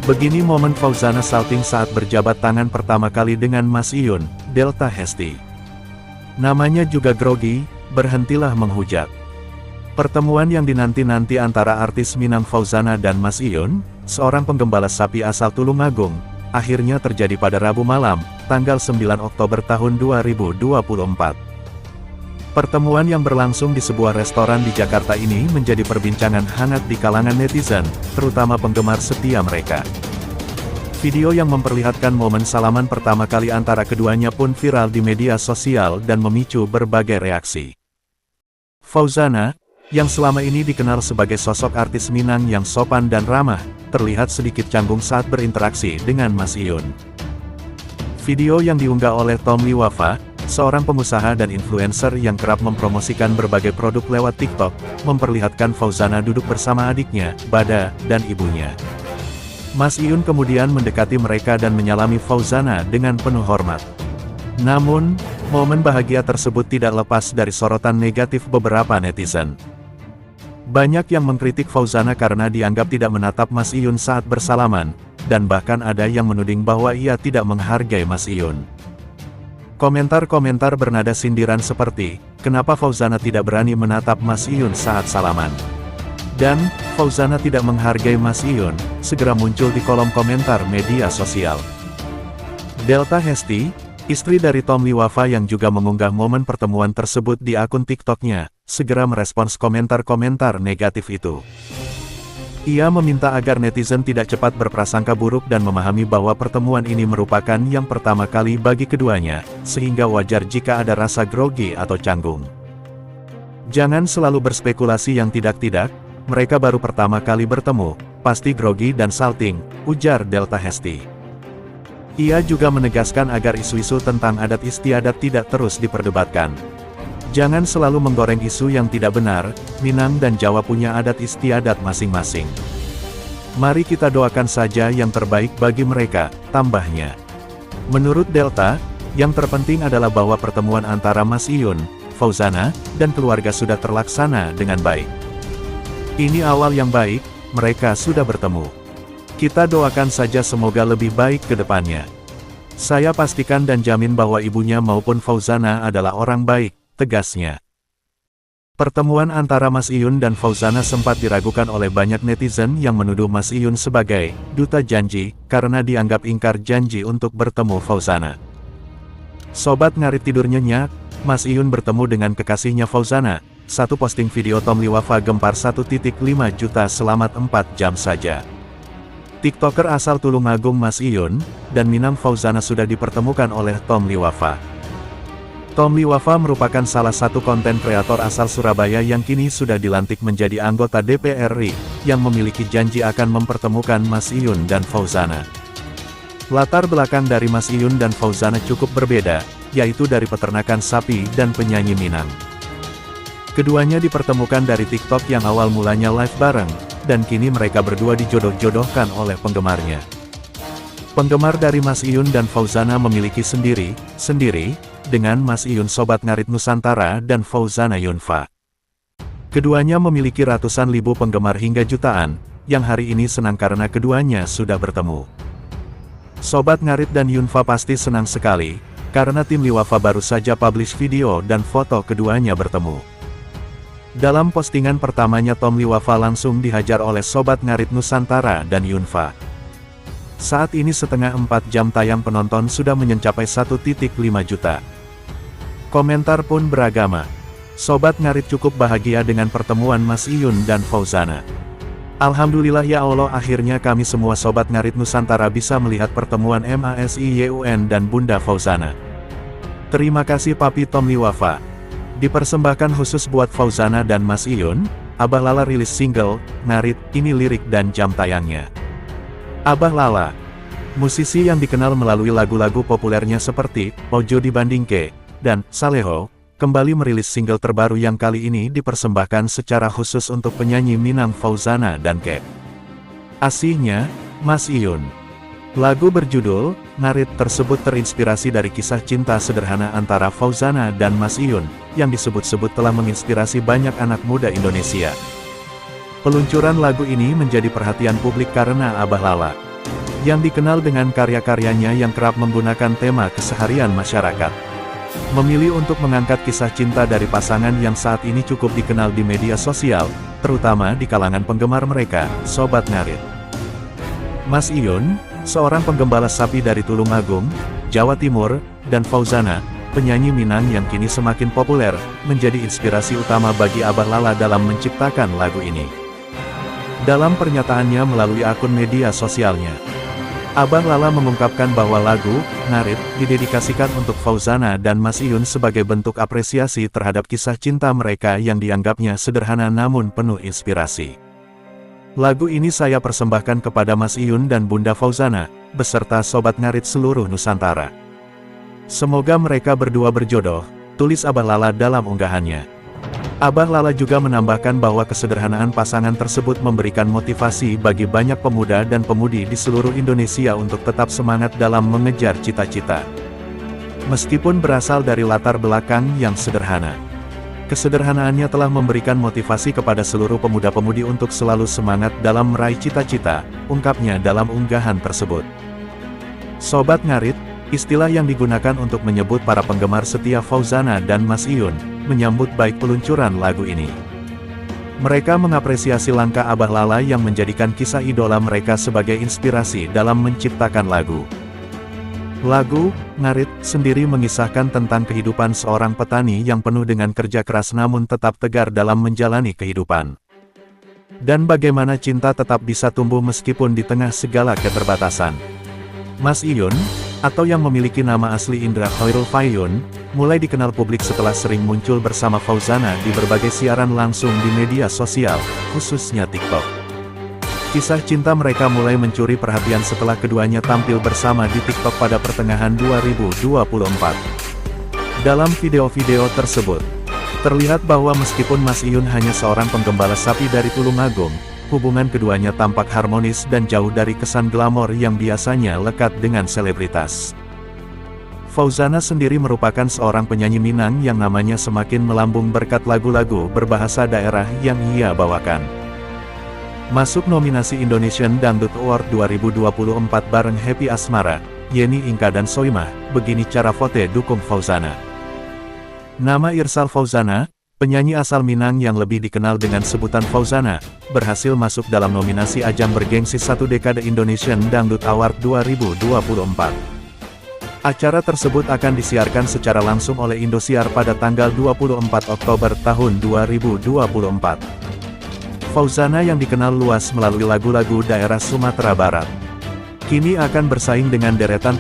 Begini momen Fauzana salting saat berjabat tangan pertama kali dengan Mas Iyun, Delta Hesti. Namanya juga grogi, berhentilah menghujat. Pertemuan yang dinanti-nanti antara artis Minang Fauzana dan Mas Iyun, seorang penggembala sapi asal Tulungagung, akhirnya terjadi pada Rabu malam, tanggal 9 Oktober tahun 2024. Pertemuan yang berlangsung di sebuah restoran di Jakarta ini menjadi perbincangan hangat di kalangan netizen, terutama penggemar setia mereka. Video yang memperlihatkan momen salaman pertama kali antara keduanya pun viral di media sosial dan memicu berbagai reaksi. Fauzana, yang selama ini dikenal sebagai sosok artis Minang yang sopan dan ramah, terlihat sedikit canggung saat berinteraksi dengan Mas Iyun. Video yang diunggah oleh Tom Liwafa, seorang pengusaha dan influencer yang kerap mempromosikan berbagai produk lewat TikTok, memperlihatkan Fauzana duduk bersama adiknya, Bada, dan ibunya. Mas Iyun kemudian mendekati mereka dan menyalami Fauzana dengan penuh hormat. Namun, momen bahagia tersebut tidak lepas dari sorotan negatif beberapa netizen. Banyak yang mengkritik Fauzana karena dianggap tidak menatap Mas Iyun saat bersalaman, dan bahkan ada yang menuding bahwa ia tidak menghargai Mas Iyun. Komentar-komentar bernada sindiran seperti, kenapa Fauzana tidak berani menatap Mas Iyun saat salaman? Dan, Fauzana tidak menghargai Mas Iyun, segera muncul di kolom komentar media sosial. Delta Hesti, istri dari Tom Liwafa yang juga mengunggah momen pertemuan tersebut di akun TikToknya, segera merespons komentar-komentar negatif itu. Ia meminta agar netizen tidak cepat berprasangka buruk dan memahami bahwa pertemuan ini merupakan yang pertama kali bagi keduanya, sehingga wajar jika ada rasa grogi atau canggung. Jangan selalu berspekulasi yang tidak-tidak, mereka baru pertama kali bertemu, pasti grogi dan salting, ujar Delta Hesti. Ia juga menegaskan agar isu-isu tentang adat istiadat tidak terus diperdebatkan. Jangan selalu menggoreng isu yang tidak benar, Minang dan Jawa punya adat istiadat masing-masing. Mari kita doakan saja yang terbaik bagi mereka, tambahnya. Menurut Delta, yang terpenting adalah bahwa pertemuan antara Mas Iyun, Fauzana, dan keluarga sudah terlaksana dengan baik. Ini awal yang baik, mereka sudah bertemu. Kita doakan saja semoga lebih baik ke depannya. Saya pastikan dan jamin bahwa ibunya maupun Fauzana adalah orang baik, tegasnya. Pertemuan antara Mas Iyun dan Fauzana sempat diragukan oleh banyak netizen yang menuduh Mas Iyun sebagai duta janji, karena dianggap ingkar janji untuk bertemu Fauzana. Sobat ngarit tidur nyenyak, Mas Iyun bertemu dengan kekasihnya Fauzana. Satu posting video Tom Liwafa gempar 1,5 juta selamat 4 jam saja. TikToker asal Tulungagung Mas Iyun dan Minang Fauzana sudah dipertemukan oleh Tom Liwafa. Tom Liwafa merupakan salah satu konten kreator asal Surabaya yang kini sudah dilantik menjadi anggota DPR RI, yang memiliki janji akan mempertemukan Mas Iyun dan Fauzana. Latar belakang dari Mas Iyun dan Fauzana cukup berbeda, yaitu dari peternakan sapi dan penyanyi Minang. Keduanya dipertemukan dari TikTok yang awal mulanya live bareng, dan kini mereka berdua dijodoh-jodohkan oleh penggemarnya. Penggemar dari Mas Iyun dan Fauzana memiliki sendiri, dengan Mas Iyun Sobat Ngarit Nusantara dan Fauzana Yunfa. Keduanya memiliki ratusan ribu penggemar hingga jutaan, yang hari ini senang karena keduanya sudah bertemu. Sobat Ngarit dan Yunfa pasti senang sekali, karena tim Liwafa baru saja publish video dan foto keduanya bertemu. Dalam postingan pertamanya Tom Liwafa langsung dihajar oleh Sobat Ngarit Nusantara dan Yunfa. Saat ini setengah 4 jam tayang penonton sudah mencapai 1,5 juta. Komentar pun beragama. Sobat Ngarit cukup bahagia dengan pertemuan Mas Iyun dan Fauzana. Alhamdulillah ya Allah, akhirnya kami semua Sobat Ngarit Nusantara bisa melihat pertemuan Mas Iyun dan Bunda Fauzana. Terima kasih Papi Tom Liwafa. Dipersembahkan khusus buat Fauzana dan Mas Iyun, Abah Lala rilis single, Ngarit, ini lirik dan jam tayangnya. Abah Lala, musisi yang dikenal melalui lagu-lagu populernya seperti Ojo Dibandingke dan Saleho, kembali merilis single terbaru yang kali ini dipersembahkan secara khusus untuk penyanyi Minang Fauzana dan asihnya, Mas Iyun. Lagu berjudul Ngarit tersebut terinspirasi dari kisah cinta sederhana antara Fauzana dan Mas Iyun, yang disebut-sebut telah menginspirasi banyak anak muda Indonesia. Peluncuran lagu ini menjadi perhatian publik karena Abah Lala yang dikenal dengan karya-karyanya yang kerap menggunakan tema keseharian masyarakat. Memilih untuk mengangkat kisah cinta dari pasangan yang saat ini cukup dikenal di media sosial, terutama di kalangan penggemar mereka, Sobat Ngarit. Mas Iyun, seorang penggembala sapi dari Tulungagung, Jawa Timur, dan Fauzana, penyanyi Minang yang kini semakin populer, menjadi inspirasi utama bagi Abah Lala dalam menciptakan lagu ini. Dalam pernyataannya melalui akun media sosialnya, Abah Lala mengungkapkan bahwa lagu Ngarit didedikasikan untuk Fauzana dan Mas Iyun sebagai bentuk apresiasi terhadap kisah cinta mereka yang dianggapnya sederhana namun penuh inspirasi. Lagu ini saya persembahkan kepada Mas Iyun dan Bunda Fauzana, beserta Sobat Ngarit seluruh Nusantara. Semoga mereka berdua berjodoh, tulis Abah Lala dalam unggahannya. Abah Lala juga menambahkan bahwa kesederhanaan pasangan tersebut memberikan motivasi bagi banyak pemuda dan pemudi di seluruh Indonesia untuk tetap semangat dalam mengejar cita-cita. Meskipun berasal dari latar belakang yang sederhana, kesederhanaannya telah memberikan motivasi kepada seluruh pemuda-pemudi untuk selalu semangat dalam meraih cita-cita, ungkapnya dalam unggahan tersebut. Sobat Ngarit, istilah yang digunakan untuk menyebut para penggemar setia Fauzana dan Mas Iyun, menyambut baik peluncuran lagu ini. Mereka mengapresiasi langkah Abah Lala yang menjadikan kisah idola mereka sebagai inspirasi dalam menciptakan lagu. Lagu Ngarit sendiri mengisahkan tentang kehidupan seorang petani yang penuh dengan kerja keras namun tetap tegar dalam menjalani kehidupan. Dan bagaimana cinta tetap bisa tumbuh meskipun di tengah segala keterbatasan. Mas Iyun, atau yang memiliki nama asli Indra Khairul Fahyun, mulai dikenal publik setelah sering muncul bersama Fauzana di berbagai siaran langsung di media sosial, khususnya TikTok. Kisah cinta mereka mulai mencuri perhatian setelah keduanya tampil bersama di TikTok pada pertengahan 2024. Dalam video-video tersebut, terlihat bahwa meskipun Mas Iyun hanya seorang penggembala sapi dari Tulungagung, hubungan keduanya tampak harmonis dan jauh dari kesan glamor yang biasanya lekat dengan selebritas. Fauzana sendiri merupakan seorang penyanyi Minang yang namanya semakin melambung berkat lagu-lagu berbahasa daerah yang ia bawakan. Masuk nominasi Indonesian Dangdut Award 2024 bareng Happy Asmara, Yeni Inka dan Soimah, begini cara vote dukung Fauzana. Nama Irsal Fauzana, penyanyi asal Minang yang lebih dikenal dengan sebutan Fauzana, berhasil masuk dalam nominasi ajang bergengsi satu dekade Indonesian Dangdut Award 2024. Acara tersebut akan disiarkan secara langsung oleh Indosiar pada tanggal 24 Oktober tahun 2024. Fauzana yang dikenal luas melalui lagu-lagu daerah Sumatera Barat, kini akan bersaing dengan deretan